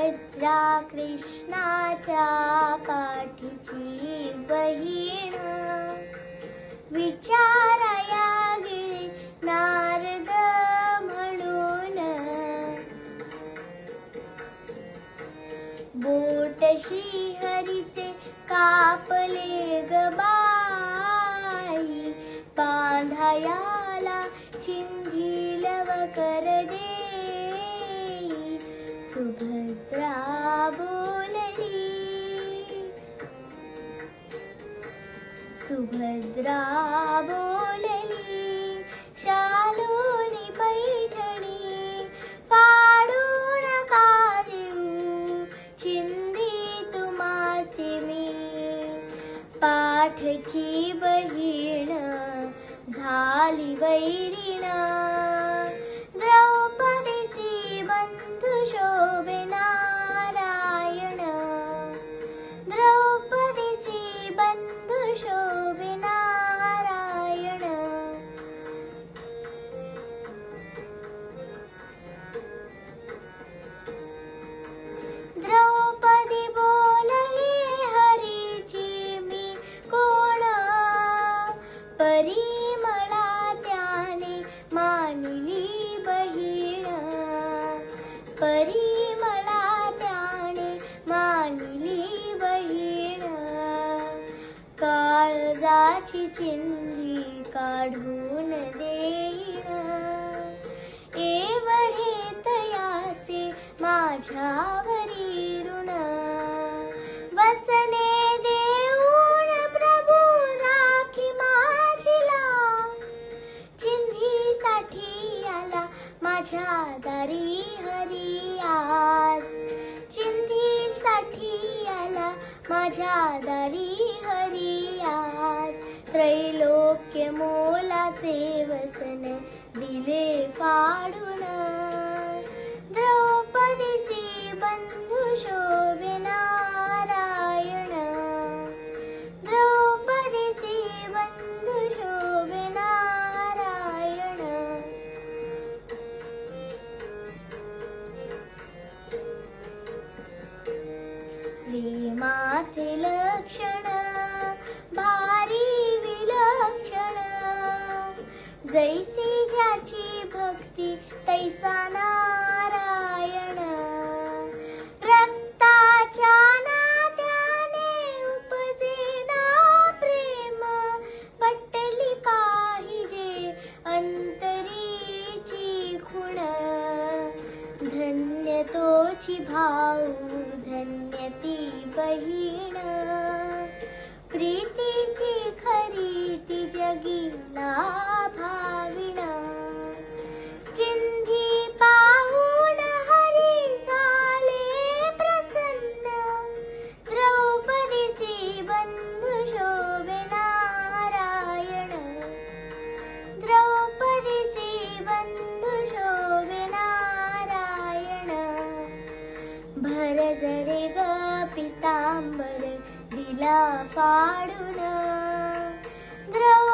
सुभद्रा कृष्णाच्या पाठीची बहीण, विचाराया गेले नारद म्हणून. बोट श्रीहरीचे कापले ग बाई, बांधायाला चिंधी लवकर देई. सुभद्रा बोलली, सुभद्रा बोलली, शालूनी पैठणी पाडू नका देऊ, चिंधी तुम्हासी मी. पाठची बहीण झाली वैरीण, द्रौपदीची बंधू शोभे नारायण. द्रौपदीची बंधू शोभे नारायण. द्रौपदी बोलली हरीची मी कोण, परिमळा त्याने मानली बहीण. परिमळा त्याने मानली बहीण. काळजाची चिंधी काढून देईन, एवढे तयाचे माझ्यावरी ऋण. वसने देऊन प्रभू राखी माझीला, चिंधीसाठी आला माझ्या दारी हरी आज. चिंधीसाठी आला माझ्या दारी हरी आज. त्रैलोक्य मोलाचे वसन दिले पाडून, द्रौपदीची बंधू शोभे नारायण. द्रौपदीची बंधू शोभे नारायण. प्रेमाचे लक्षण भारी विलक्षण, जैसी ज्याची भक्ती तैसा नारायण. रक्ताच्या नात्याने उपजे ना प्रेम, पटली पाहिजे अंतरीची खुण. धन्य तोची भाऊ धन्य ती बहीण, प्रीतीची खरी ती जगीला भाविण. चिंधी पाहून हरी झाले प्रसन्न, द्रौपदीची बंधू शोभे नारायण. द्रौपदीची बंधू शोभे नारायण. भर जरे ग पितांबर दिला पाडून, द्रौ